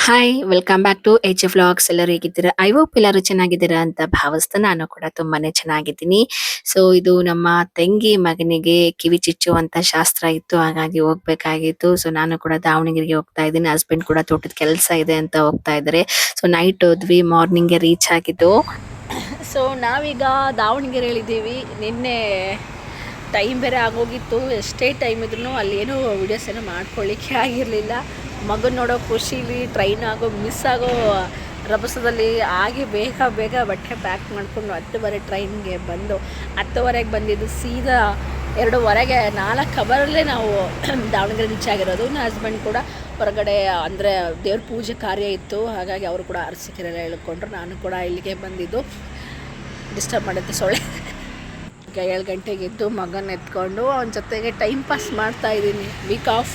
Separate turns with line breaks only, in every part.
Hi welcome back to H vlogs. ಎಲ್ಲರೂ ಹೇಗಿದ್ದೀರಾ? I hope ಎಲ್ಲರೂ ಚೆನ್ನಾಗಿದ್ದೀರಾ ಅಂತ ಭಾವಿಸ್ತಾ ನಾನು ಕೂಡ ತುಂಬಾನೇ ಚೆನ್ನಾಗಿದ್ದೀನಿ. ಸೊ ಇದು ನಮ್ಮ ತಂಗಿ ಮಗನಿಗೆ ಕಿವಿ ಚುಚ್ಚುವಂತ ಶಾಸ್ತ್ರ ಇತ್ತು, ಹಾಗಾಗಿ ಹೋಗ್ಬೇಕಾಗಿತ್ತು. ಸೊ ನಾನು ಕೂಡ ದಾವಣಗೆರೆಗೆ ಹೋಗ್ತಾ ಇದ್ದೀನಿ. ಹಸ್ಬೆಂಡ್ ಕೂಡ ತೋಟದ ಕೆಲಸ ಇದೆ ಅಂತ ಹೋಗ್ತಾ ಇದ್ದಾರೆ. ಸೊ ನೈಟ್ ಹೋದ್ವಿ, ಮಾರ್ನಿಂಗ್ಗೆ ರೀಚ್ ಆಗಿದ್ದು. ಸೊ ನಾವೀಗ ದಾವಣಗೆರೆಯಲ್ಲಿದ್ದೀವಿ. ನಿನ್ನೆ ಟೈಮ್ ಬೇರೆ ಆಗೋಗಿತ್ತು. ಎಷ್ಟೇ ಟೈಮ್ ಇದ್ರೂ ಅಲ್ಲಿ ಏನೂ ವಿಡಿಯೋಸ್ ಏನೋ ಮಾಡ್ಕೊಳ್ಳಿಕ್ಕೆ ಆಗಿರಲಿಲ್ಲ. ಮಗನ ನೋಡೋ ಖುಷಿಲಿ ಟ್ರೈನ್ ಆಗೋ ಮಿಸ್ ಆಗೋ ರಭಸದಲ್ಲಿ ಆಗಿ ಬೇಗ ಬೇಗ ಬಟ್ಟೆ ಪ್ಯಾಕ್ ಮಾಡಿಕೊಂಡು 10:30 ಟ್ರೈನ್ಗೆ ಬಂದು 10:30ಗೆ ಬಂದಿದ್ದು ಸೀದಾ 2:30ಗೆ 4 ಅವರಲ್ಲೇ ನಾವು ದಾವಣಗೆರೆ ರೀಚ್ ಆಗಿರೋದು. ನನ್ನ ಹಸ್ಬೆಂಡ್ ಕೂಡ ಹೊರಗಡೆ ಅಂದರೆ ದೇವ್ರ ಪೂಜೆ ಕಾರ್ಯ ಇತ್ತು, ಹಾಗಾಗಿ ಅವರು ಕೂಡ ಅರಸಿಕೆರೆಲ್ಲ ಹೇಳ್ಕೊಂಡ್ರು. ನಾನು ಕೂಡ ಇಲ್ಲಿಗೆ ಬಂದಿದ್ದು. ಡಿಸ್ಟರ್ಬ್ ಮಾಡುತ್ತೆ ಸೊಳ್ಳೆ. ಈಗ 7 ಗಂಟೆಗೆ ಎದ್ದು ಮಗನ ಎತ್ಕೊಂಡು ಅವನ ಜೊತೆಗೆ ಟೈಮ್ ಪಾಸ್ ಮಾಡ್ತಾ ಇದ್ದೀನಿ. ವೀಕ್ ಆಫ್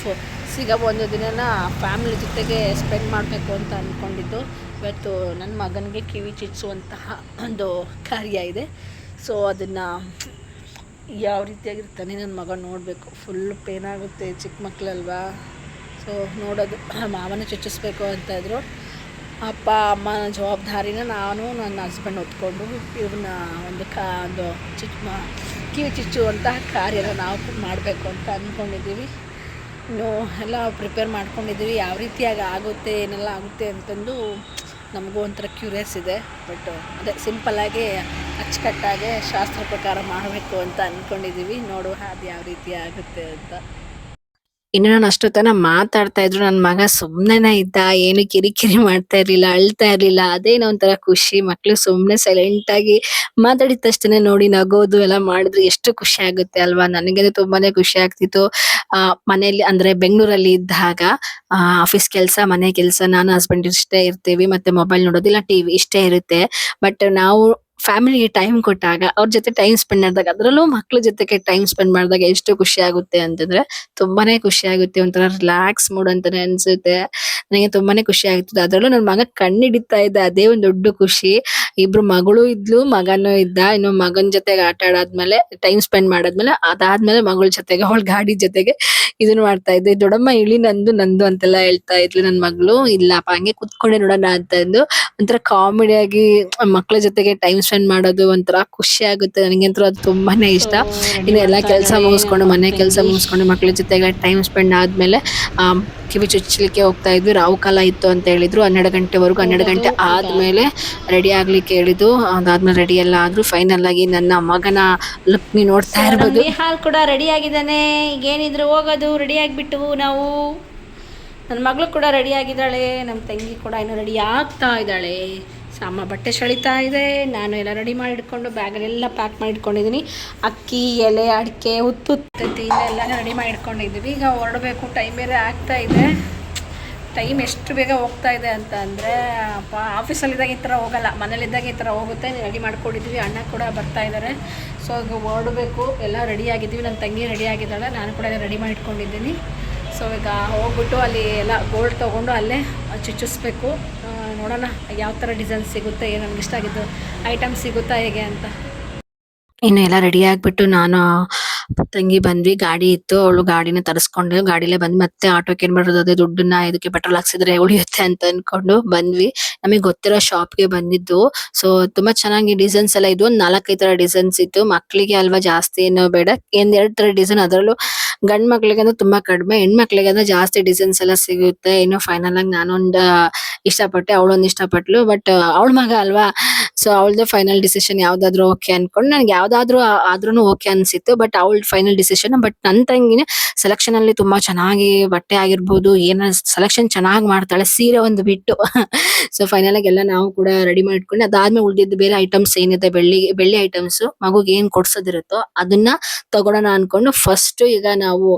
ಸಿಗೋ ಒಂದು ದಿನನ ಫ್ಯಾಮಿಲಿ ಜೊತೆಗೆ ಸ್ಪೆಂಡ್ ಮಾಡಬೇಕು ಅಂತ ಅಂದ್ಕೊಂಡಿದ್ದು. ಇವತ್ತು ನನ್ನ ಮಗನಿಗೆ ಕಿವಿ ಚುಚ್ಚುವಂತಹ ಒಂದು ಕಾರ್ಯ ಇದೆ. ಸೊ ಅದನ್ನು ಯಾವ ರೀತಿಯಾಗಿರ್ತಾನೆ ನನ್ನ ಮಗ ನೋಡಬೇಕು. ಫುಲ್ ಪೇನ್ ಆಗುತ್ತೆ, ಚಿಕ್ಕ ಮಕ್ಕಳಲ್ವಾ. ಸೊ ನೋಡೋದು, ಮಾವನ ಚುಚ್ಚಿಸ್ಬೇಕು ಅಂತ ಇದ್ರು. ಅಪ್ಪ ಅಮ್ಮನ ಜವಾಬ್ದಾರಿನ ನಾನು ನನ್ನ ಹಸ್ಬೆಂಡ್ ಹೊತ್ಕೊಂಡು ಇವನ್ನ ಒಂದು ಕಿವಿ ಚುಚ್ಚುವಂತಹ ಕಾರ್ಯನ ನಾವು ಮಾಡಬೇಕು ಅಂತ ಅಂದ್ಕೊಂಡಿದ್ದೀವಿ. ಇನ್ನು ಎಲ್ಲ ಪ್ರಿಪೇರ್ ಮಾಡ್ಕೊಂಡಿದ್ದೀವಿ. ಯಾವ ರೀತಿಯಾಗಿ ಆಗುತ್ತೆ, ಏನೆಲ್ಲ ಆಗುತ್ತೆ ಅಂತಂದು ನಮಗೂ ಒಂಥರ ಕ್ಯೂರಿಯಸ್ ಇದೆ. ಬಟ್ ಅದೇ ಸಿಂಪಲ್ಲಾಗಿ ಅಚ್ಚುಕಟ್ಟಾಗಿ ಶಾಸ್ತ್ರ ಪ್ರಕಾರ ಮಾಡಬೇಕು ಅಂತ ಅಂದ್ಕೊಂಡಿದ್ದೀವಿ. ನೋಡುವ ಅದು ಯಾವ ರೀತಿ ಆಗುತ್ತೆ ಅಂತ. ಇನ್ನು ನಾನು ಅಷ್ಟೊತ್ತನ ಮಾತಾಡ್ತಾ ಇದ್ರು, ನನ್ನ ಮಗ ಸುಮ್ನೆನೇ ಇದ್ದ, ಏನು ಕಿರಿಕಿರಿ ಮಾಡ್ತಾ ಇರ್ಲಿಲ್ಲ, ಅಳ್ತಾ ಇರ್ಲಿಲ್ಲ. ಅದೇನೋ ಒಂಥರ ಖುಷಿ. ಮಕ್ಳು ಸುಮ್ನೆ ಸೈಲೆಂಟ್ ಆಗಿ ಮಾತಾಡಿದ ತಕ್ಷಣ ನೋಡಿ ನಗೋದು ಎಲ್ಲ ಮಾಡಿದ್ರೆ ಎಷ್ಟು ಖುಷಿ ಆಗುತ್ತೆ ಅಲ್ವಾ. ನನಗೆ ತುಂಬಾನೇ ಖುಷಿ ಆಗ್ತಿತ್ತು. ಮನೇಲಿ ಅಂದ್ರೆ ಬೆಂಗಳೂರಲ್ಲಿ ಇದ್ದಾಗ ಆಫೀಸ್ ಕೆಲಸ, ಮನೆ ಕೆಲಸ, ನಾನು ಹಸ್ಬೆಂಡ್ ಇಷ್ಟೇ ಇರ್ತೀವಿ. ಮತ್ತೆ ಮೊಬೈಲ್ ನೋಡೋದಿಲ್ಲ, ಟಿವಿ ಇಷ್ಟೇ ಇರುತ್ತೆ. ಬಟ್ ನಾವು ಫ್ಯಾಮಿಲಿಗೆ ಟೈಮ್ ಕೊಟ್ಟಾಗ, ಅವ್ರ ಜೊತೆ ಟೈಮ್ ಸ್ಪೆಂಡ್ ಮಾಡಿದಾಗ, ಅದರಲ್ಲೂ ಮಕ್ಳ ಜೊತೆಗೆ ಟೈಮ್ ಸ್ಪೆಂಡ್ ಮಾಡಿದಾಗ ಎಷ್ಟು ಖುಷಿ ಆಗುತ್ತೆ ಅಂತಂದ್ರೆ ತುಂಬಾನೇ ಖುಷಿ ಆಗುತ್ತೆ. ಒಂಥರ ರಿಲ್ಯಾಕ್ಸ್ ಮೂಡ್ ಅಂತಾನೆ ಅನ್ಸುತ್ತೆ. ನನಗೆ ತುಂಬಾನೇ ಖುಷಿ ಆಗ್ತದೆ. ಅದರಲ್ಲೂ ನನ್ನ ಮಗ ಕಣ್ಣಿಡಿತಾ ಇದ್ದ, ಅದೇ ಒಂದು ದೊಡ್ಡ ಖುಷಿ. ಇಬ್ರು ಮಗಳು ಇದ್ಲು, ಮಗನೂ ಇದ್ದ. ಇನ್ನು ಮಗನ ಜೊತೆಗೆ ಆಟ ಆಡಾದ್ಮೇಲೆ, ಟೈಮ್ ಸ್ಪೆಂಡ್ ಮಾಡಾದ್ಮೇಲೆ, ಅದಾದ್ಮೇಲೆ ಮಗಳ ಜೊತೆಗೆ, ಅವಳ ಗಾಡಿ ಜೊತೆಗೆ ಇದನ್ನ ಮಾಡ್ತಾ ಇದ್ದೆ. ದೊಡ್ಡಮ್ಮ ಇಳಿ ನಂದು ನಂದು ಅಂತೆಲ್ಲ ಹೇಳ್ತಾ ಇದ್ಲು ನನ್ನ ಮಗಳು. ಇಲ್ಲಪ್ಪ ಹಂಗೆ ಕುತ್ಕೊಂಡೆ ನೋಡೋಣ ಅಂತಂದು ಒಂಥರ ಕಾಮಿಡಿಯಾಗಿ ಮಕ್ಳ ಜೊತೆಗೆ ಟೈಮ್ ಸ್ಪೆಂಡ್ ಮಾಡೋದು ಒಂಥರ ಖುಷಿ ಆಗುತ್ತೆ. ನನಗಂತೂ ಅದು ತುಂಬಾನೇ ಇಷ್ಟ. ಇನ್ನು ಎಲ್ಲಾ ಕೆಲಸ ಮುಗಿಸ್ಕೊಂಡು, ಮನೆ ಕೆಲಸ ಮುಗಿಸ್ಕೊಂಡು, ಮಕ್ಳ ಜೊತೆಗೆ ಟೈಮ್ ಸ್ಪೆಂಡ್ ಆದ್ಮೇಲೆ ಕಿವಿ ಚುಚ್ಚಲಿಕ್ಕೆ ಹೋಗ್ತಾ ಇದ್ವಿ. ರಾವು ಕಾಲ ಇತ್ತು ಅಂತ ಹೇಳಿದ್ರು. 12 ಗಂಟೆವರೆಗೂ, 12 ಗಂಟೆ ಆದ್ಮೇಲೆ ರೆಡಿ ಆಗ್ಲಿಕ್ಕೆ ಹೇಳಿದ್ದು. ಅದಾದ್ಮೇಲೆ ರೆಡಿ ಎಲ್ಲ ಆದ್ರು. ಫೈನಲ್ ಆಗಿ ನನ್ನ ಮಗನ ಲುಕ್ ನೀವು ನೋಡ್ತಾ ಇರ್ಬೋದು. ಹಾಲ್ ಕೂಡ ರೆಡಿ ಆಗಿದ್ದಾನೆ. ಈಗ ಏನಿದ್ರು ಹೋಗೋದು, ರೆಡಿ ಆಗಿಬಿಟ್ಟು ನಾವು. ನನ್ನ ಮಗಳು ಕೂಡ ರೆಡಿ ಆಗಿದ್ದಾಳೆ. ನಮ್ಮ ತಂಗಿ ಕೂಡ ಇನ್ನೂ ರೆಡಿ ಆಗ್ತಾ ಇದ್ದಾಳೆ. ಅಮ್ಮ ಬಟ್ಟೆ ಸೆಳಿತಾ ಇದೆ. ನಾನು ಎಲ್ಲ ರೆಡಿ ಮಾಡಿ ಇಟ್ಕೊಂಡು ಬ್ಯಾಗಲ್ಲೆಲ್ಲ ಪ್ಯಾಕ್ ಮಾಡಿ ಇಟ್ಕೊಂಡಿದ್ದೀನಿ. ಅಕ್ಕಿ, ಎಲೆ, ಅಡಿಕೆ, ಉತ್ತುತ್ತಿ ಎಲ್ಲ ರೆಡಿ ಮಾಡಿ ಇಟ್ಕೊಂಡಿದ್ದೀವಿ. ಈಗ ಹೊರಡಬೇಕು. ಟೈಮ್ ಬೇರೆ ಆಗ್ತಾ ಇದೆ. ಟೈಮ್ ಎಷ್ಟು ಬೇಗ ಹೋಗ್ತಾ ಇದೆ ಅಂತ ಅಂದರೆ, ಆಫೀಸಲ್ಲಿದ್ದಾಗ ಈ ಥರ ಹೋಗಲ್ಲ, ಮನೇಲಿದ್ದಾಗ ಈ ಥರ ಹೋಗುತ್ತೆ. ರೆಡಿ ಮಾಡ್ಕೊಂಡಿದ್ದೀವಿ. ಅಣ್ಣ ಕೂಡ ಬರ್ತಾ ಇದ್ದಾರೆ. ಸೊ ಈಗ ಹೊರಡಬೇಕು. ಎಲ್ಲ ರೆಡಿ ಆಗಿದ್ದೀವಿ. ನನ್ನ ತಂಗಿ ರೆಡಿ ಆಗಿದ್ದಾಳೆ. ನಾನು ಕೂಡ ಎಲ್ಲ ರೆಡಿ ಮಾಡಿ ಇಟ್ಕೊಂಡಿದ್ದೀನಿ. ಸೊ ಈಗ ಹೋಗ್ಬಿಟ್ಟು ಅಲ್ಲಿ ಎಲ್ಲ ಗೋಲ್ಡ್ ತೊಗೊಂಡು ಅಲ್ಲೇ ಚುಚ್ಚಿಸ್ಬೇಕು. ನೋಡೋಣ ಯಾವ ಥರ ಡಿಸೈನ್ ಸಿಗುತ್ತೆ, ಏನು ನನಗೆ ಇಷ್ಟ ಆಗಿದ್ದು ಐಟಮ್ ಸಿಗುತ್ತಾ ಹೇಗೆ ಅಂತ. ಇನ್ನು ಎಲ್ಲ ರೆಡಿ ಆಗ್ಬಿಟ್ಟು ನಾನು ತಂಗಿ ಬಂದ್ವಿ. ಗಾಡಿ ಇತ್ತು, ಅವಳು ಗಾಡಿನ ತರಿಸ್ಕೊಂಡು ಗಾಡಿಲೇ ಬಂದು ಮತ್ತೆ ಆಟೋಕ್ಕೆ ಏನ್ ಮಾಡೋದು, ಅದೇ ದುಡ್ಡನ್ನ ಇದಕ್ಕೆ ಪೆಟ್ರೋಲ್ ಹಾಕ್ಸಿದ್ರೆ ಉಳಿಯುತ್ತೆ ಅಂತ ಅನ್ಕೊಂಡು ಬಂದ್ವಿ. ನಮಗೆ ಗೊತ್ತಿರೋ ಶಾಪ್ಗೆ ಬಂದಿದ್ದು. ಸೊ ತುಂಬಾ ಚೆನ್ನಾಗಿ ಡಿಸೈನ್ಸ್ ಎಲ್ಲ ಇದ್ವು. 4-5 ತರ ಡಿಸೈನ್ಸ್ ಇತ್ತು. ಮಕ್ಳಿಗೆ ಅಲ್ವಾ ಜಾಸ್ತಿ ಏನೋ ಬೇಡ, 2 ತರ ಡಿಸೈನ್. ಅದರಲ್ಲೂ ಗಂಡ್ ಮಕ್ಳಿಗೆ ಅಂದ್ರೆ ತುಂಬಾ ಕಡಿಮೆ, ಹೆಣ್ಮಕ್ಳಿಗೆ ಅಂದ್ರೆ ಜಾಸ್ತಿ ಡಿಸೈನ್ಸ್ ಎಲ್ಲ ಸಿಗುತ್ತೆ. ಇನ್ನು ಫೈನಲ್ ಆಗಿ ನಾನೊಂದು ಇಷ್ಟಪಟ್ಟೆ, ಅವಳೊಂದು ಇಷ್ಟಪಟ್ಲು. ಬಟ್ ಅವಳ ಮಗ ಅಲ್ವಾ, ಸೊ ಅವಳದೇ ಫೈನಲ್ ಡಿಸಿಷನ್ ಯಾವ್ದಾದ್ರು ಓಕೆ ಅನ್ಕೊಂಡು, ನನಗೆ ಯಾವ್ದಾದ್ರು ಆದ್ರೂ ಓಕೆ ಅನ್ಸಿತ್ತು. ಬಟ್ ಅವಳ ಫೈನಲ್ ಡಿಸಿಷನ್. ಬಟ್ ನನ್ನ ತಂಗಿನೇ ಸೆಲೆಕ್ಷನ್ ಅಲ್ಲಿ ತುಂಬಾ ಚೆನ್ನಾಗಿ ಬಟ್ಟೆ ಆಗಿರ್ಬೋದು, ಏನ ಸೆಲೆಕ್ಷನ್ ಚೆನ್ನಾಗಿ ಮಾಡ್ತಾಳೆ, ಸೀರೆ ಒಂದು ಬಿಟ್ಟು. ಸೊ ಫೈನಲ್ ಆಗಿ ಎಲ್ಲ ನಾವು ಕೂಡ ರೆಡಿ ಮಾಡಿಟ್ಕೊಂಡು, ಅದಾದ್ಮೇಲೆ ಉಳಿದಿದ್ದು ಬೇರೆ ಐಟಮ್ಸ್ ಏನಿದೆ, ಬೆಳ್ಳಿ ಐಟಮ್ಸ್, ಮಗುಗೆ ಏನ್ ಕೊಡ್ಸೋದಿರುತ್ತೋ ಅದನ್ನ ತಗೊಳೋಣ ಅನ್ಕೊಂಡು ಫಸ್ಟ್ ಈಗ ನಾವು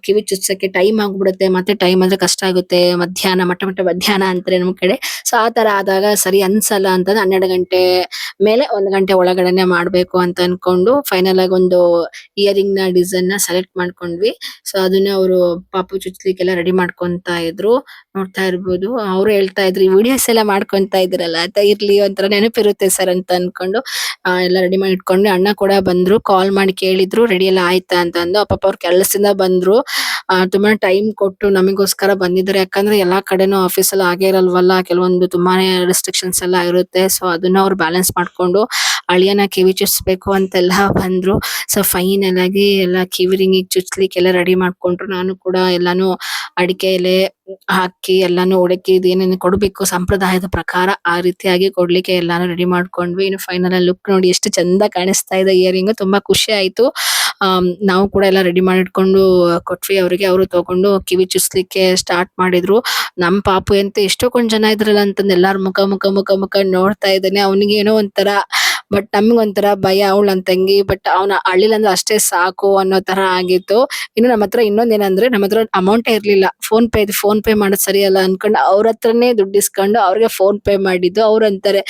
ಕಿವಿ ಚುಚ್ಚಕ್ಕೆ ಟೈಮ್ ಆಗ್ಬಿಡುತ್ತೆ. ಮತ್ತೆ ಟೈಮ್ ಅಂದ್ರೆ ಕಷ್ಟ ಆಗುತ್ತೆ. ಮಧ್ಯಾಹ್ನ ಮಧ್ಯಾಹ್ನ ಅಂತಾರೆ ನಮ್ ಕಡೆ. ಸೊ ಆ ತರ ಆದಾಗ ಸರಿ ಅನ್ಸಲ್ಲ ಅಂತ 12 ಗಂಟೆ ಮೇಲೆ 1 ಗಂಟೆ ಒಳಗಡೆನೆ ಮಾಡ್ಬೇಕು ಅಂತ ಅನ್ಕೊಂಡು ಫೈನಲ್ ಆಗಿ ಒಂದು ಇಯರಿಂಗ್ ನ ಡಿಸೈನ್ ನ ಸೆಲೆಕ್ಟ್ ಮಾಡ್ಕೊಂಡ್ವಿ. ಸೊ ಅದನ್ನ ಅವರು ಪಾಪು ಚುಚ್ಚಲಿಕ್ಕೆಲ್ಲ ರೆಡಿ ಮಾಡ್ಕೊಂತ ಇದ್ರು. ನೋಡ್ತಾ ಇರ್ಬೋದು. ಅವ್ರು ಹೇಳ್ತಾ ಇದ್ರು, ಈ ವಿಡಿಯೋಸ್ ಎಲ್ಲ ಮಾಡ್ಕೊಂತ ಇದ್ರಲ್ಲ ಅಂತ. ಇರ್ಲಿ, ಒಂಥರ ನೆನಪಿರುತ್ತೆ ಸರ್ ಅಂತ ಅನ್ಕೊಂಡು ಎಲ್ಲ ರೆಡಿ ಮಾಡಿ ಇಟ್ಕೊಂಡು, ಅಣ್ಣ ಕೂಡ ಬಂದ್ರು. ಕಾಲ್ ಮಾಡಿ ಕೇಳಿದ್ರು ರೆಡಿ ಎಲ್ಲ ಆಯ್ತಾ ಅಂತ ಅಂದು. ಪಾಪ ಅವ್ರ ಕೆಲಸದಿಂದ ಬಂದ್ರು. ತುಂಬಾ ಟೈಮ್ ಕೊಟ್ಟು ನಮಗೋಸ್ಕರ ಬಂದಿದ್ದಾರೆ. ಯಾಕಂದ್ರೆ ಎಲ್ಲಾ ಕಡೆನೂ ಆಫೀಸಲ್ಲಿ ಆಗೇ ಇರಲ್ವಲ್ಲ. ಕೆಲವೊಂದು ತುಂಬಾನೇ ರೆಸ್ಟ್ರಿಕ್ಷನ್ಸ್ ಎಲ್ಲ ಇರುತ್ತೆ. ಸೊ ಅದನ್ನ ಅವ್ರು ಬ್ಯಾಲೆನ್ಸ್ ಮಾಡ್ಕೊಂಡು ಅಳಿಯನ ಕಿವಿ ಚುಚ್ಸ್ಬೇಕು ಅಂತೆಲ್ಲ ಬಂದ್ರು. ಸೊ ಫೈನಲ್ ಆಗಿ ಎಲ್ಲ ಕಿವಿ ರಿಂಗಿಗೆ ಚುಚ್ಲಿಕ್ಕೆಲ್ಲ ರೆಡಿ ಮಾಡ್ಕೊಂಡ್ರು. ನಾನು ಕೂಡ ಎಲ್ಲಾನು ಅಡಿಕೆ ಎಲೆ ಹಾಕಿ ಎಲ್ಲಾನು ಒಡಕಿ ಏನೇನು ಕೊಡ್ಬೇಕು ಸಂಪ್ರದಾಯದ ಪ್ರಕಾರ ಆ ರೀತಿಯಾಗಿ ಕೊಡ್ಲಿಕ್ಕೆ ಎಲ್ಲಾನು ರೆಡಿ ಮಾಡ್ಕೊಂಡ್ವಿ. ಇನ್ನು ಫೈನಲ್ ಲುಕ್ ನೋಡಿ ಎಷ್ಟು ಚಂದ ಕಾಣಿಸ್ತಾ ಇದೆ ಇಯರಿಂಗ್. ತುಂಬಾ ಖುಷಿ ಆಯ್ತು. ನಾವು ಕೂಡ ಎಲ್ಲ ರೆಡಿ ಮಾಡಿ ಇಟ್ಕೊಂಡು ಕೊಟ್ವಿ ಅವ್ರಿಗೆ. ಅವರು ತಗೊಂಡು ಕಿವಿ ಚುಚ್ಲಿಕ್ಕೆ ಸ್ಟಾರ್ಟ್ ಮಾಡಿದ್ರು. ನಮ್ ಪಾಪು ಅಂತ ಎಷ್ಟೊಂದ್ ಜನ ಇದ್ರಲ್ಲ ಅಂತಂದ್ ಎಲ್ಲಾರ್ ಮುಖ ಮುಖ ಮುಖ ಮುಖ ನೋಡ್ತಾ ಇದ್ದಾನೆ. ಅವನಿಗೆ ಏನೋ ಒಂಥರ, ಬಟ್ ನಮ್ಗ್ ಒಂಥರ ಭಯ. ಅವಳು ನನ್ ತಂಗಿ, ಬಟ್ ಅವ್ನ ಅಳ್ಳಿಲ್ಲ ಅಂದ್ರೆ ಅಷ್ಟೇ ಸಾಕು ಅನ್ನೋ ತರ ಆಗಿತ್ತು. ಇನ್ನು ನಮ್ಮ ಹತ್ರ ಇನ್ನೊಂದ್ ಏನಂದ್ರೆ, ನಮ್ಮ ಹತ್ರ ಅಮೌಂಟೇ ಇರ್ಲಿಲ್ಲ. ಫೋನ್ ಪೇ ಮಾಡೋದ್ ಸರಿಯಲ್ಲ ಅನ್ಕೊಂಡು ಅವ್ರ ಹತ್ರನೇ ದುಡ್ಡು ಇಸ್ಕೊಂಡು ಅವ್ರಿಗೆ ಫೋನ್ ಪೇ ಮಾಡಿದ್ದು. ಅವ್ರು ಅಂತಾರೆ,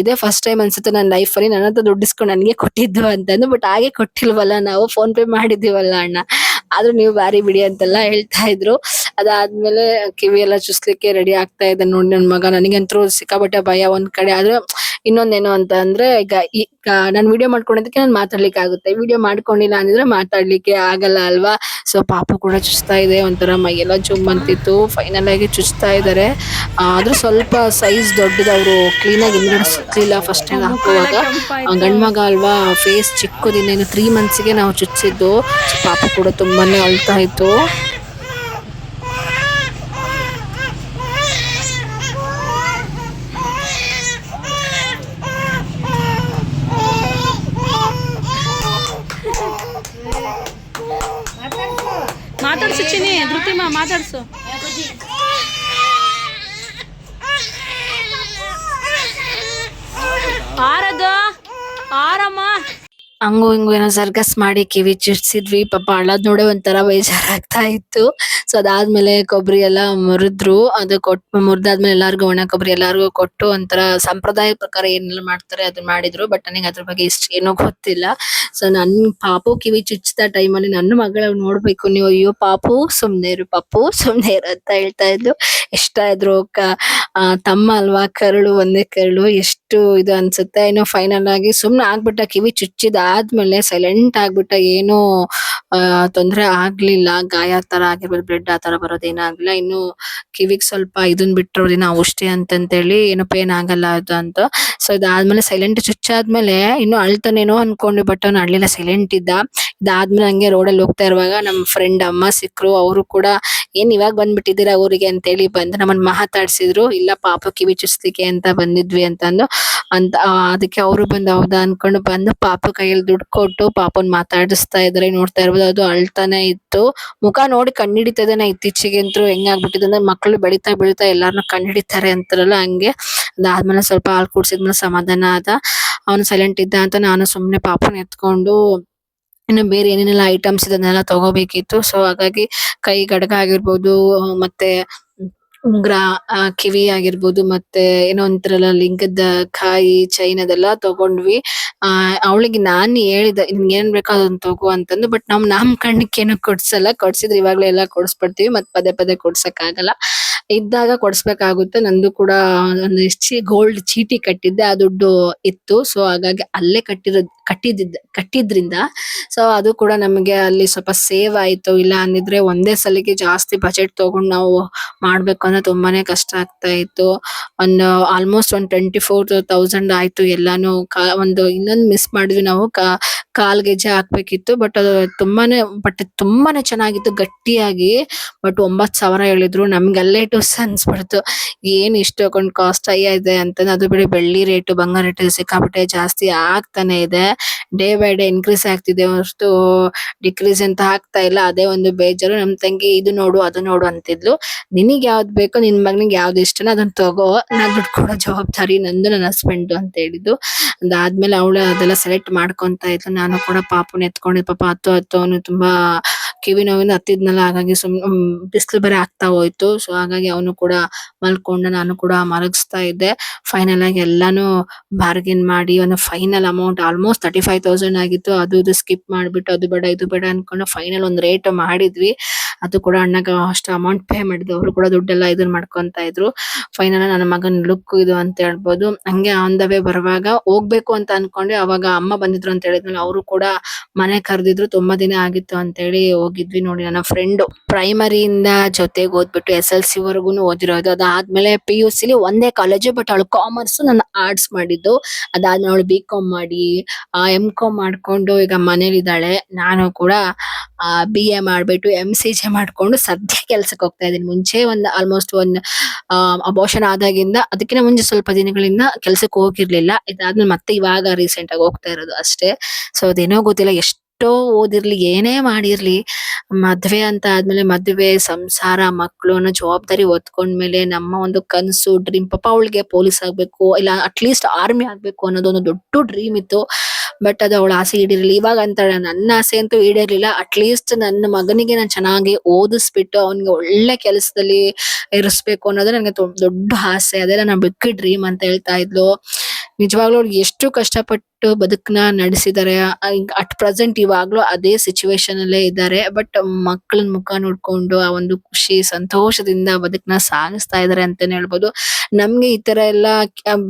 ಇದೇ ಫಸ್ಟ್ ಟೈಮ್ ಅನ್ಸುತ್ತೆ ನನ್ನ ಲೈಫ್ ಅಲ್ಲಿ ನನ್ನ ಹತ್ರ ದುಡ್ಡು ಇಸ್ಕೊಂಡು ನನಗೆ ಕೊಟ್ಟಿದ್ದು ಅಂತಂದು. ಬಟ್ ಹಾಗೆ ಕೊಟ್ಟಿಲ್ವಲ್ಲ, ನಾವು ಫೋನ್ ಪೇ ಮಾಡಿದೀವಲ್ಲ ಅಣ್ಣ, ಆದ್ರೂ ನೀವು ಬಾರಿ ಬಿಡಿ ಅಂತೆಲ್ಲ ಹೇಳ್ತಾ ಇದ್ರು. ಅದಾದ್ಮೇಲೆ ಕಿವಿ ಎಲ್ಲ ಚುಸ್ಲಿಕ್ಕೆ ರೆಡಿ ಆಗ್ತಾ ಇದ್ದ ನೋಡಿ ನನ್ ಮಗ. ನನಗಂತೂ ಸಿಕ್ಕಾಪಟ್ಟೆ ಭಯ ಒಂದ್ ಕಡೆ. ಆದ್ರೆ ಇನ್ನೊಂದೇನು ಅಂತ ಅಂದ್ರೆ, ಈಗ ನಾನ್ ವಿಡಿಯೋ ಮಾಡ್ಕೊಂಡಿದ್ದಕ್ಕೆ ನಾನ್ ಮಾತಾಡ್ಲಿಕ್ಕೆ ಆಗುತ್ತೆ. ವಿಡಿಯೋ ಮಾಡ್ಕೊಂಡಿಲ್ಲ ಅಂದಿದ್ರೆ ಮಾತಾಡ್ಲಿಕ್ಕೆ ಆಗಲ್ಲ ಅಲ್ವಾ. ಸೊ ಪಾಪು ಕೂಡ ಚುಚ್ತಾ ಇದೆ, ಒಂಥರ ಮೈಯೆಲ್ಲ ಜುಮ್ ಅಂತಿತ್ತು. ಫೈನಲ್ ಆಗಿ ಚುಚ್ತಾ ಇದಾರೆ. ಆದ್ರೂ ಸ್ವಲ್ಪ ಸೈಜ್ ದೊಡ್ಡದು. ಅವರು ಕ್ಲೀನ್ ಆಗಿ ಹಿಂದ್ಗಡೆ ಸುತ್ತಲಿಲ್ಲ ಫಸ್ಟ್ ಟೈಮ್ ಹಾಕುವಾಗ. ಗಂಡ್ ಮಗ ಅಲ್ವಾ, ಫೇಸ್ ಚಿಕ್ಕದಿನ್ನ, ಇನ್ನು 3 months ಗೆ ನಾವು ಚುಚ್ಚಿದ್ದು. ಸೊ ಪಾಪು ಕೂಡ ತುಂಬಾನೇ ಅಳ್ತಾ ಇತ್ತು.
ಮಾತಾಡ್ಸು ಚಿನಿ, ಧೃತಿಮಾ ಮಾತಾಡ್ಸು. ಆರದು ಆರಮ್ಮ.
ಹಂಗು ಹಿಂಗು ಏನೋ ಸರ್ಕಸ್ ಮಾಡಿ ಕಿವಿ ಚುಚ್ಸಿದ್ವಿ. ಪಾಪ ಅಳದ್ ನೋಡೆ ಒಂಥರ ಬೇಜಾರಾಗ್ತಾ ಇತ್ತು. ಸೊ ಅದಾದ್ಮೇಲೆ ಕೊಬ್ಬರಿ ಎಲ್ಲ ಮುರಿದ್ರು. ಅದು ಮುರಿದಾದ್ಮೇಲೆ ಎಲ್ಲಾರ್ಗು ಒಣ ಕೊಬ್ಬರಿ ಎಲ್ಲಾರ್ಗು ಕೊಟ್ಟು ಒಂಥರ ಸಂಪ್ರದಾಯ ಪ್ರಕಾರ ಏನೆಲ್ಲ ಮಾಡ್ತಾರೆ ಅದನ್ನ ಮಾಡಿದ್ರು. ಬಟ್ ನನಗೆ ಅದ್ರ ಬಗ್ಗೆ ಇಷ್ಟ ಏನೋ ಗೊತ್ತಿಲ್ಲ. ಸೊ ನನ್ ಪಾಪು ಕಿವಿ ಚುಚ್ಚಿದ ಟೈಮಲ್ಲಿ ನನ್ನ ಮಗಳ ನೋಡ್ಬೇಕು ನೀವು, ಅಯ್ಯೋ ಪಾಪು ಸುಮ್ನೆ ಇರು, ಪಾಪು ಸುಮ್ನೆ ಇರು ಅಂತ ಹೇಳ್ತಾ ಇದ್ಲು. ಇಷ್ಟ ಇದ್ರು. ತಮ್ಮ ಅಲ್ವಾ, ಕರುಳು ಒಂದೇ ಕರುಳು, ಎಷ್ಟು ಇದು ಅನ್ಸುತ್ತೆ. ಇನ್ನು ಫೈನಲ್ ಆಗಿ ಸುಮ್ನೆ ಆಗ್ಬಿಟ್ಟ. ಕಿವಿ ಚುಚ್ಚಿದಾದ್ಮೇಲೆ ಸೈಲೆಂಟ್ ಆಗ್ಬಿಟ್ಟ. ಏನು ತೊಂದ್ರೆ ಆಗ್ಲಿಲ್ಲ. ಗಾಯ ತರ ಆಗಿರ್ಬೋದು, ಬ್ಲಡ್ ಆ ತರ ಬರೋದೇನಾಗ್ಲಿಲ್ಲ. ಇನ್ನು ಕಿವಿಗ್ ಸ್ವಲ್ಪ ಇದನ್ ಬಿಟ್ರು ದಿನ ಔಷಧಿ ಅಂತಂತೇಳಿ, ಏನು ಪೇನ್ ಆಗಲ್ಲ ಅದು ಅಂತ. ಸೊ ಇದಾದ್ಮೇಲೆ ಸೈಲೆಂಟ್ ಚುಚ್ಚಾದ್ಮೇಲೆ ಇನ್ನು ಅಳ್ತಾನೇನೋ ಅನ್ಕೊಂಡ್ವಿ, ಬಟ್ ಅವ್ನು ಅಳ್ಳಿಲ್ಲ, ಸೈಲೆಂಟ್ ಇದ್ದ. ಇದಾದ್ಮೇಲೆ ಹಂಗೆ ರೋಡಲ್ಲಿ ಹೋಗ್ತಾ ಇರುವಾಗ ನಮ್ ಫ್ರೆಂಡ್ ಅಮ್ಮ ಸಿಕ್ರು. ಅವರು ಕೂಡ ಏನ್ ಇವಾಗ ಬಂದ್ಬಿಟ್ಟಿದ್ದೀರಾ ಊರಿಗೆ ಅಂತೇಳಿ ಬಂದು ನಮ್ಮನ್ನ ಮಾತಾಡ್ಸಿದ್ರು. ಇಲ್ಲ ಪಾಪು ಕಿವಿ ಚುಚ್ಲಿಕ್ಕೆ ಅಂತ ಬಂದಿದ್ವಿ ಅಂತಂದು ಅದಕ್ಕೆ ಅವರು ಬಂದು ಹೌದಾ ಅನ್ಕೊಂಡು ಬಂದು ಪಾಪು ಕೈಯಲ್ಲಿ ದುಡ್ಡು ಕೊಟ್ಟು ಪಾಪನ್ ಮಾತಾಡಿಸ್ತಾ ಇದ್ರೆ ನೋಡ್ತಾ ಇರ್ಬೋದು. ಅದು ಅಳ್ತಾನೆ ಇತ್ತು. ಮುಖ ನೋಡಿ ಕಣ್ಣಿಡಿತದೇನ. ಇತ್ತೀಚೆಗೆ ಅಂತೂ ಹೆಂಗಾಗ್ಬಿಟ್ಟಿದೆ ಅಂದ್ರೆ, ಮಕ್ಕಳು ಬೆಳಿತಾ ಬೆಳಿತಾ ಎಲ್ಲಾರನ್ನೂ ಕಣ್ಣಿಡಿತಾರೆ ಅಂತಾರಲ್ಲ ಹಂಗೆ. ಅದಾದ್ಮೇಲೆ ಸ್ವಲ್ಪ ಹಾಲು ಕುಡ್ಸಿದ್ಮೇಲೆ ಸಮಾಧಾನ ಆದ. ಅವನು ಸೈಲೆಂಟ್ ಇದ್ದ ಅಂತ ನಾನು ಸುಮ್ನೆ ಪಾಪನ ಎತ್ಕೊಂಡು ಇನ್ನು ಬೇರೆ ಏನೇನೆಲ್ಲ ಐಟಮ್ಸ್ ಇದನ್ನೆಲ್ಲ ತಗೋಬೇಕಿತ್ತು. ಸೊ ಹಾಗಾಗಿ ಕೈ ಗಡಗ ಆಗಿರ್ಬೋದು, ಮತ್ತೆ ಉಂಗ್ರ, ಕಿವಿ ಆಗಿರ್ಬೋದು, ಮತ್ತೆ ಏನೋ ಒಂಥರಲ್ಲ ಲಿಂಗದ ಕಾಯಿ, ಚೈನ್ ಅದೆಲ್ಲ ತಗೊಂಡ್ವಿ. ಅವಳಿಗೆ ನಾನ್ ಹೇಳಿದೆ ನಿನ್ಗೆ ಏನ್ ಬೇಕೋ ಅದನ್ನ ತಗೋ ಅಂತಂದು. ಬಟ್ ನಮ್ ಕಣ್ಣಕ್ಕೇನು ಕೊಡ್ಸಲ್ಲ. ಕೊಡ್ಸಿದ್ರೆ ಇವಾಗ್ಲೇ ಎಲ್ಲ ಕೊಡ್ಸ್ಬಿಡ್ತೀವಿ, ಮತ್ ಪದೇ ಪದೇ ಕೊಡ್ಸಕ್ ಆಗಲ್ಲ. ಇದ್ದಾಗ ಕೊಡ್ಸ್ಬೇಕಾಗುತ್ತೆ. ನಂದು ಕೂಡ ಒಂದು ಗೋಲ್ಡ್ ಚೀಟಿ ಕಟ್ಟಿದ್ದೆ, ಆ ದುಡ್ಡು ಇತ್ತು. ಸೊ ಹಾಗಾಗಿ ಅಲ್ಲೇ ಕಟ್ಟಿದ್ರಿಂದ ಸೊ ಅದು ಕೂಡ ನಮಗೆ ಅಲ್ಲಿ ಸ್ವಲ್ಪ ಸೇವ್ ಆಯ್ತು. ಇಲ್ಲ ಅಂದಿದ್ರೆ ಒಂದೇ ಸಲಿಗೆ ಜಾಸ್ತಿ ಬಜೆಟ್ ತಗೊಂಡು ನಾವು ಮಾಡ್ಬೇಕು ಅಂದ್ರೆ ತುಂಬಾನೇ ಕಷ್ಟ ಆಗ್ತಾ ಇತ್ತು. ಒಂದು ಆಲ್ಮೋಸ್ಟ್ 24,000 ಆಯ್ತು ಎಲ್ಲಾನು. ಒಂದು ಇನ್ನೊಂದು ಮಿಸ್ ಮಾಡಿದ್ವಿ ನಾವು, ಕಾಲ್ ಗೆಜ್ಜೆ ಹಾಕ್ಬೇಕಿತ್ತು. ಬಟ್ ಅದು ತುಂಬಾನೇ ಚೆನ್ನಾಗಿತ್ತು ಗಟ್ಟಿಯಾಗಿ. ಬಟ್ 9,000 ಹೇಳಿದ್ರು. ನಮ್ಗೆ ಅಲ್ಲೇ ಟುಸ್ ಅನ್ಸ್ಬಿಡ್ತು, ಏನ್ ಇಷ್ಟೊಂದು ಕಾಸ್ಟ್ ಇದೆ ಅಂತ. ಅದು ಬಿಡಿ, ಬೆಳ್ಳಿ ರೇಟು, ಬಂಗಾರ ರೇಟ್ ಸಿಕ್ಕಾಪಟ್ಟೆ ಜಾಸ್ತಿ ಆಗ್ತಾನೆ ಇದೆ. ಡೇ ಬೈ ಡೇ ಇನ್ಕ್ರೀಸ್ ಆಗ್ತಿದೆ ಹೊರತು ಡಿಕ್ರೀಸ್ ಅಂತ ಆಗ್ತಾ ಇಲ್ಲ. ಅದೇ ಒಂದು ಬೇಜಾರು. ನಮ್ ತಂಗಿ ಇದು ನೋಡು ಅದು ನೋಡು ಅಂತಿದ್ಲು. ನಿನಗ್ ಯಾವ್ದ್ ಬೇಕೋ, ನಿನ್ ಮಗನಿಗೆ ಯಾವ್ದು ಇಷ್ಟನೋ ಅದನ್ನ ತಗೋ, ನಾನ್ ದುಡ್ಡು ಕೊಡೋ ಜವಾಬ್ದಾರಿ ನಂದು, ನನ್ನ ಹಸ್ಬೆಂಡ್ ಅಂತ ಹೇಳಿದ್ದು. ಅದಾದ್ಮೇಲೆ ಅವಳು ಅದೆಲ್ಲ ಸೆಲೆಕ್ಟ್ ಮಾಡ್ಕೊಂತ ಇದ್ಲು. ನಾನು ಕೂಡ ಪಾಪುನ ಎತ್ಕೊಂಡಿದ್. ಪಾಪ ಹತ್ತು ಅವನು ತುಂಬಾ ಕಿವಿ ನೋವಿಂದ ಹತ್ತಿದ್ನಲ್ಲ, ಹಾಗಾಗಿ ಬಿಸಿಲು ಬೇರೆ ಆಗ್ತಾ ಹೋಯ್ತು. ಸೊ ಹಾಗಾಗಿ ಅವನು ಕೂಡ ಮಲ್ಕೊಂಡ, ನಾನು ಕೂಡ ಮಲಗಿಸ್ತಾ ಇದ್ದೆ. ಫೈನಲ್ ಆಗಿ ಎಲ್ಲಾನು ಬಾರ್ಗೇನ್ ಮಾಡಿ ಒಂದು ಫೈನಲ್ ಅಮೌಂಟ್ ಆಲ್ಮೋಸ್ಟ್ 35,000 ಆಗಿತ್ತು. ಅದು ಸ್ಕಿಪ್ ಮಾಡ್ಬಿಟ್ಟು ಅದು ಬೇಡ ಇದು ಬೇಡ ಅನ್ಕೊಂಡು ಫೈನಲ್ ಒಂದ್ ರೇಟ್ ಮಾಡಿದ್ವಿ. ಅದು ಕೂಡ ಅಣ್ಣಗ ಅಷ್ಟು ಅಮೌಂಟ್ ಪೇ ಮಾಡಿದ್ರು. ಅವರು ಕೂಡ ದುಡ್ಡೆಲ್ಲ ಇದನ್ನ ಮಾಡ್ಕೊಂತ ಇದ್ರು. ಫೈನಲ್ ನನ್ನ ಮಗನ್ ಲುಕ್ ಇದು ಅಂತ ಹೇಳ್ಬೋದು. ಹಂಗೆ ಆನ್ ದ ವೇ ಬರುವಾಗ ಹೋಗ್ಬೇಕು ಅಂತ ಅನ್ಕೊಂಡೆ, ಅವಾಗ ಅಮ್ಮ ಬಂದಿದ್ರು ಅಂತ ಹೇಳಿದ್ನಲ್ಲ, ಅವರು ಕೂಡ ಮನೆ ಕರೆದಿದ್ರು. ತುಂಬಾ ದಿನ ಆಗಿತ್ತು ಅಂತ ಹೇಳಿ ಹೋಗಿದ್ವಿ. ನೋಡಿ, ನನ್ನ ಫ್ರೆಂಡ್ ಪ್ರೈಮರಿಯಿಂದ ಜೊತೆಗೆ ಓದ್ಬಿಟ್ಟು SLC ವರೆಗೂ ಓದಿರೋದು. ಅದಾದ್ಮೇಲೆ PUC ಲಿ ಒಂದೇ ಕಾಲೇಜು, ಬಟ್ ಅವಳು ಕಾಮರ್ಸ್, ನನ್ನ ಆರ್ಟ್ಸ್ ಮಾಡಿದ್ದು. ಅದಾದ್ಮೇಲೆ ಅವಳು BCom ಮಾಡಿ MCom ಮಾಡ್ಕೊಂಡು ಈಗ ಮನೇಲಿದ್ದಾಳೆ. ನಾನು ಕೂಡ BA ಮಾಡ್ಬಿಟ್ಟು MCJ ಮಾಡ್ಕೊಂಡು ಸದ್ಯ ಕೆಲ್ಸಕ್ಕೆ ಹೋಗ್ತಾ ಇದ್ದೀನಿ. ಮುಂಚೆ ಒಂದು ಆಲ್ಮೋಸ್ಟ್ ಒಂದು ಅಬೋಷನ್ ಆದಾಗಿಂದ, ಅದಕ್ಕಿಂತ ಮುಂಚೆ ಸ್ವಲ್ಪ ದಿನಗಳಿಂದ ಕೆಲ್ಸಕ್ಕೆ ಹೋಗಿರ್ಲಿಲ್ಲ. ಇದಾದ್ಮೇಲೆ ಮತ್ತೆ ಇವಾಗ ರೀಸೆಂಟ್ ಆಗಿ ಹೋಗ್ತಾ ಇರೋದು ಅಷ್ಟೇ. ಸೊ ಅದೇನೋ ಗೊತ್ತಿಲ್ಲ, ಎಷ್ಟೋ ಓದಿರ್ಲಿ, ಏನೇ ಮಾಡಿರ್ಲಿ, ಮದ್ವೆ ಅಂತ ಆದ್ಮೇಲೆ ಮದ್ವೆ, ಸಂಸಾರ, ಮಕ್ಳು ಅನ್ನೋ ಜವಾಬ್ದಾರಿ ಹೊತ್ಕೊಂಡ್ಮೇಲೆ ನಮ್ಮ ಒಂದು ಕನ್ಸು, ಡ್ರೀಮ್, ಪಾಪ ಅವಳಿಗೆ ಪೊಲೀಸ್ ಆಗ್ಬೇಕು, ಇಲ್ಲ ಅಟ್ಲೀಸ್ಟ್ ಆರ್ಮಿ ಆಗ್ಬೇಕು ಅನ್ನೋದು ಒಂದು ದೊಡ್ಡ ಡ್ರೀಮ್ ಇತ್ತು. ಬಟ್ ಅದು ಅವಳ ಆಸೆ ಈಡೇರಲಿಲ್ಲ. ಇವಾಗ ಅಂತಾಳೆ, ನನ್ನ ಆಸೆ ಅಂತೂ ಈಡೇರ್ಲಿಲ್ಲ, ಅಟ್ಲೀಸ್ಟ್ ನನ್ನ ಮಗನಿಗೆ ನಾನು ಚೆನ್ನಾಗಿ ಓದಿಸ್ಬಿಟ್ಟು ಅವನಿಗೆ ಒಳ್ಳೆ ಕೆಲಸದಲ್ಲಿ ಇರಿಸ್ಬೇಕು ಅನ್ನೋದು ನನಗೆ ದೊಡ್ಡ ಆಸೆ. ಅದೇ ನನ್ನ ಬಿಗ್ ಡ್ರೀಮ್ ಅಂತ ಹೇಳ್ತಾ ಇದ್ಲು. ನಿಜವಾಗ್ಲೂ ಅವ್ರು ಎಷ್ಟು ಕಷ್ಟಪಟ್ಟು ಬದುಕನ್ನ ನಡೆಸಿದ್ದಾರೆ. ಅಟ್ ಪ್ರೆಸೆಂಟ್ ಇವಾಗ್ಲೂ ಅದೇ ಸಿಚುವೇಶನ್ ಅಲ್ಲೇ ಇದ್ದಾರೆ. ಬಟ್ ಮಕ್ಕಳ ಮುಖ ನೋಡ್ಕೊಂಡು ಆ ಒಂದು ಖುಷಿ, ಸಂತೋಷದಿಂದ ಬದುಕನ್ನ ಸಾಗಿಸ್ತಾ ಇದಾರೆ ಅಂತಾನೆ ಹೇಳ್ಬೋದು. ನಮ್ಗೆ ಈ ತರ ಎಲ್ಲ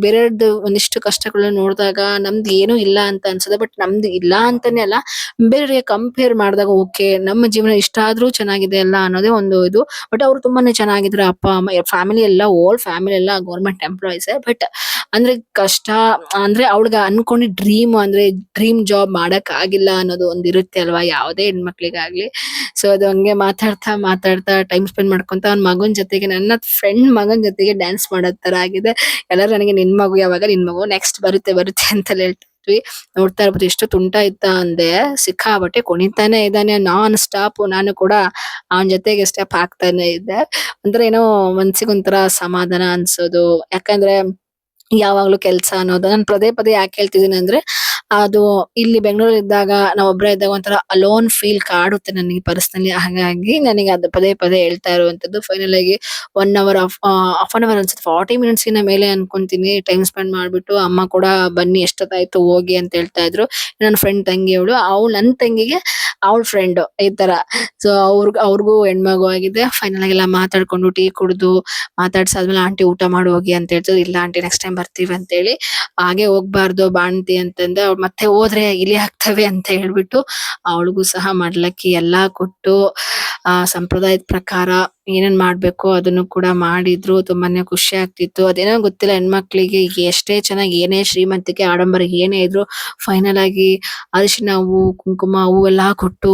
ಬೇರೆಯವ್ರದ್ದು ಒಂದಿಷ್ಟು ಕಷ್ಟಗಳನ್ನ ನೋಡಿದಾಗ ನಮ್ದು ಏನೂ ಇಲ್ಲ ಅಂತ ಅನ್ಸುತ್ತೆ. ಬಟ್ ನಮ್ದು ಇಲ್ಲ ಅಂತಾನೆ ಅಲ್ಲ, ಬೇರೆಯವ್ರಿಗೆ ಕಂಪೇರ್ ಮಾಡಿದಾಗ ಓಕೆ, ನಮ್ಮ ಜೀವನ ಇಷ್ಟ ಆದ್ರೂ ಚೆನ್ನಾಗಿದೆ ಅಲ್ಲ ಅನ್ನೋದೇ ಒಂದು ಇದು. ಬಟ್ ಅವ್ರು ತುಂಬಾನೇ ಚೆನ್ನಾಗಿದ್ರು. ಅಪ್ಪ ಅಮ್ಮ ಫ್ಯಾಮಿಲಿ ಎಲ್ಲ, ಓಲ್ಡ್ ಫ್ಯಾಮಿಲಿ ಎಲ್ಲ ಗೌರ್ಮೆಂಟ್ ಎಂಪ್ಲಾಯೀಸ್. ಬಟ್ ಅಂದ್ರೆ ಕಷ್ಟ ಅಂದ್ರೆ ಅವಳಿಗೆ ಅನ್ಕೊಂಡಿ ಡ್ರೀಮ್ ಜಾಬ್ ಮಾಡಕ್ ಆಗಿಲ್ಲ ಅನ್ನೋದು ಒಂದ್ ಇರುತ್ತೆ ಅಲ್ವಾ, ಯಾವುದೇ ಹೆಣ್ಮಕ್ಳಿಗಾಗ್ಲಿ. ಸೊ ಅದು ಹಂಗೆ ಮಾತಾಡ್ತಾ ಮಾತಾಡ್ತಾ ಟೈಮ್ ಸ್ಪೆಂಡ್ ಮಾಡ್ಕೊಂತ ಅವ್ನ ಮಗನ್ ಜೊತೆಗೆ, ನನ್ನ ಫ್ರೆಂಡ್ ಮಗನ್ ಜೊತೆಗೆ ಡ್ಯಾನ್ಸ್ ಮಾಡೋ ತರ ಆಗಿದೆ. ಎಲ್ಲರೂ ನನಗೆ ನಿನ್ ಮಗು ಯಾವಾಗ, ನಿನ್ ಮಗು ನೆಕ್ಸ್ಟ್ ಬರುತ್ತೆ ಬರುತ್ತೆ ಅಂತ ಹೇಳ್ತಿದ್ವಿ. ನೋಡ್ತಾ ಇರ್ಬೋದು ಎಷ್ಟು ತುಂಟ ಇತ್ತ ಅಂದೆ, ಸಿಕ್ಕಾಬಟ್ಟೆ ಕುಣಿತಾನೆ ಇದ್ದಾನೆ ನಾನ್ ಸ್ಟಾಪ್. ನಾನು ಕೂಡ ಅವನ ಜೊತೆಗೆ ಸ್ಟೆಪ್ ಹಾಕ್ತಾನೆ ಇದ್ದೆ. ಒಂಥರ ಏನೋ ಮನ್ಸಿಗೆ ಒಂಥರ ಸಮಾಧಾನ ಅನ್ಸೋದು. ಯಾಕಂದ್ರೆ ಯಾವಾಗ್ಲೂ ಕೆಲ್ಸ ಅನ್ನೋದು, ನಾನು ಪದೇ ಪದೇ ಯಾಕೆ ಹೇಳ್ತಿದ್ದೀನಿ ಅಂದ್ರೆ, ಅದು ಇಲ್ಲಿ ಬೆಂಗಳೂರಲ್ಲಿ ಇದ್ದಾಗ, ನಾವ್ ಒಬ್ರೇ ಇದ್ದಾಗ ಒಂಥರ ಅಲೋನ್ ಫೀಲ್ ಕಾಡುತ್ತೆ ನನಗೆ ಪರ್ಸನಲಿ. ಹಾಗಾಗಿ ನನಗೆ ಅದು ಪದೇ ಪದೇ ಹೇಳ್ತಾ ಇರುವಂತದ್ದು. ಫೈನಲ್ ಆಗಿ 1 hour, ಹಾಫ್ ಅನ್ ಅವರ್ ಅನ್ಸುತ್ತೆ, 40 minutes ಗಿನ ಮೇಲೆ ಅನ್ಕೊಂತೀನಿ ಟೈಮ್ ಸ್ಪೆಂಡ್ ಮಾಡ್ಬಿಟ್ಟು. ಅಮ್ಮ ಕೂಡ ಬನ್ನಿ ಎಷ್ಟೊತ್ತಾಯ್ತು ಹೋಗಿ ಅಂತ ಹೇಳ್ತಾ ಇದ್ರು. ನನ್ನ ಫ್ರೆಂಡ್ ತಂಗಿ ಅವಳು ನನ್ ತಂಗಿಗೆ ಅವಳ ಫ್ರೆಂಡ್ ಈ ತರ. ಸೊ ಅವ್ರಿಗೂ ಹೆಣ್ಮಗು ಆಗಿದೆ. ಫೈನಲ್ ಆಗಿ ಎಲ್ಲ ಮಾತಾಡ್ಕೊಂಡು ಟೀ ಕುಡ್ದು ಮಾತಾಡ್ಸಾದ್ಮೇಲೆ, ಆಂಟಿ ಊಟ ಮಾಡಿ ಹೋಗಿ ಅಂತ ಹೇಳ್ತಿದ್ರು. ಇಲ್ಲ ಆಂಟಿ ನೆಕ್ಸ್ಟ್ ಟೈಮ್ ಬರ್ತೀವಿ ಅಂತ ಹೇಳಿ. ಹಾಗೆ ಹೋಗ್ಬಾರ್ದು ಬಾಣ್ತಿ ಅಂತಂದೆ. ಅವ್ಳು ಮತ್ತೆ ಹೋದ್ರೆ ಇಲಿ ಆಗ್ತವೆ ಅಂತ ಹೇಳ್ಬಿಟ್ಟು ಅವಳಿಗೂ ಸಹ ಮಡ್ಲಕ್ಕಿ ಎಲ್ಲಾ ಕೊಟ್ಟು ಸಂಪ್ರದಾಯದ ಪ್ರಕಾರ ಏನೇನ್ ಮಾಡ್ಬೇಕು ಅದನ್ನು ಕೂಡ ಮಾಡಿದ್ರು. ತುಂಬಾನೇ ಖುಷಿ ಆಗ್ತಿತ್ತು. ಅದೇನೋ ಗೊತ್ತಿಲ್ಲ, ಹೆಣ್ಮಕ್ಳಿಗೆ ಎಷ್ಟೇ ಚೆನ್ನಾಗಿ, ಏನೇ ಶ್ರೀಮಂತಿಕೆ ಆಡಂಬರ ಏನೇ ಇದ್ರು, ಫೈನಲ್ ಆಗಿ ಅರಿಶಿನ ಹೂವು, ಕುಂಕುಮ ಹೂವು ಎಲ್ಲಾ ಕೊಟ್ಟು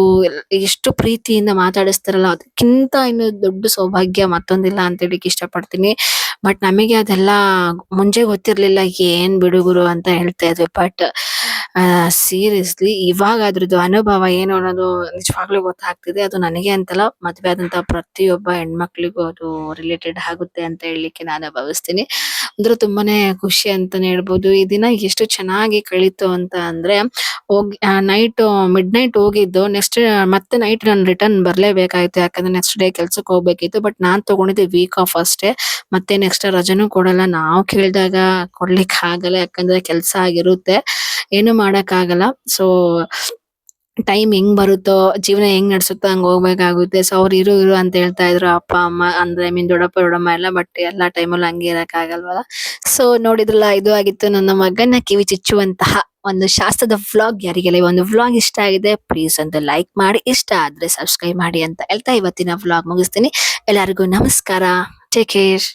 ಎಷ್ಟು ಪ್ರೀತಿಯಿಂದ ಮಾತಾಡಿಸ್ತಾರಲ್ಲ, ಅದಕ್ಕಿಂತ ಇನ್ನು ದೊಡ್ಡ ಸೌಭಾಗ್ಯ ಮತ್ತೊಂದಿಲ್ಲ ಅಂತ ಹೇಳಿಕ್ ಇಷ್ಟಪಡ್ತೀನಿ. ಬಟ್ ನಮಗೆ ಅದೆಲ್ಲ ಮುಂಚೆ ಗೊತ್ತಿರ್ಲಿಲ್ಲ, ಏನ್ ಬಿಡುಗುರು ಅಂತ ಹೇಳ್ತಾ ಇದ್ವಿ. ಬಟ್ ಸೀರಿಯಸ್ಲಿ ಇವಾಗ ಅದ್ರದ್ದು ಅನುಭವ ಏನು ಅನ್ನೋದು ನಿಜವಾಗ್ಲೂ ಗೊತ್ತಾಗ್ತಿದೆ. ಅದು ನನಗೆ ಅಂತಲ್ಲ, ಮದ್ವೆ ಆದಂತ ಪ್ರತಿಯೊಬ್ಬ ಹೆಣ್ಮಕ್ಳಿಗೂ ಅದು ರಿಲೇಟೆಡ್ ಆಗುತ್ತೆ ಅಂತ ಹೇಳಲಿಕ್ಕೆ ನಾನು ಭಾವಿಸ್ತೀನಿ. ಅಂದ್ರೆ ತುಂಬಾನೇ ಖುಷಿ ಅಂತಾನೆ ಹೇಳ್ಬೋದು. ಈ ದಿನ ಎಷ್ಟು ಚೆನ್ನಾಗಿ ಕಳೀತು ಅಂತ ಅಂದ್ರೆ, ಹೋಗಿ ಮಿಡ್ ನೈಟ್ ಹೋಗಿದ್ದು. ನೆಕ್ಸ್ಟ್ ಮತ್ತೆ ನೈಟ್ ನಾನು ರಿಟರ್ನ್ ಬರ್ಲೇಬೇಕಾಯ್ತು, ಯಾಕಂದ್ರೆ ನೆಕ್ಸ್ಟ್ ಡೇ ಕೆಲ್ಸಕ್ಕೆ ಹೋಗ್ಬೇಕಿತ್ತು. ಬಟ್ ನಾನ್ ತಗೊಂಡಿದ್ದೆ ವೀಕ್ ಆಫ್ ಅಷ್ಟೇ, ಮತ್ತೆ ನೆಕ್ಸ್ಟ್ ರಜಾನೂ ಕೊಡಲ್ಲ. ನಾವು ಕೇಳಿದಾಗ ಕೊಡ್ಲಿಕ್ಕೆ ಆಗಲ್ಲ, ಯಾಕಂದ್ರೆ ಕೆಲ್ಸ ಆಗಿರುತ್ತೆ, ಏನು ಮಾಡಕ್ ಆಗಲ್ಲ. ಸೊ ಟೈಮ್ ಹೆಂಗ್ ಬರುತ್ತೋ, ಜೀವನ ಹೆಂಗ್ ನಡ್ಸುತ್ತೋ ಹಂಗ್ ಹೋಗ್ಬೇಕಾಗುತ್ತೆ. ಸೊ ಅವ್ರು ಇರು ಅಂತ ಹೇಳ್ತಾ ಇದ್ರು, ಅಪ್ಪ ಅಮ್ಮ ಅಂದ್ರೆ ಐ ಮೀನ್ ದೊಡ್ಡಪ್ಪ ದೊಡ್ಡಮ್ಮ ಎಲ್ಲ. ಬಟ್ ಎಲ್ಲಾ ಟೈಮಲ್ಲಿ ಹಂಗೆ ಇರಕ್ ಆಗಲ್ವಲ್ಲ. ಸೊ ನೋಡಿದ್ರಲ್ಲ, ಇದು ಆಗಿತ್ತು ನನ್ನ ಮಗನ ಕಿವಿ ಚುಚ್ಚುವಂತಹ ಒಂದು ಶಾಸ್ತ್ರದ ವ್ಲಾಗ್. ಯಾರಿಗೆಲ್ಲ ಈ ಒಂದು ವ್ಲಾಗ್ ಇಷ್ಟ ಆಗಿದೆ ಪ್ಲೀಸ್ ಒಂದು ಲೈಕ್ ಮಾಡಿ, ಇಷ್ಟ ಆದ್ರೆ ಸಬ್ಸ್ಕ್ರೈಬ್ ಮಾಡಿ ಅಂತ ಹೇಳ್ತಾ ಇವತ್ತಿನ ವ್ಲಾಗ್ ಮುಗಿಸ್ತೀನಿ. ಎಲ್ಲರಿಗೂ ನಮಸ್ಕಾರ, ಟೇಕ್ ಕೇರ್.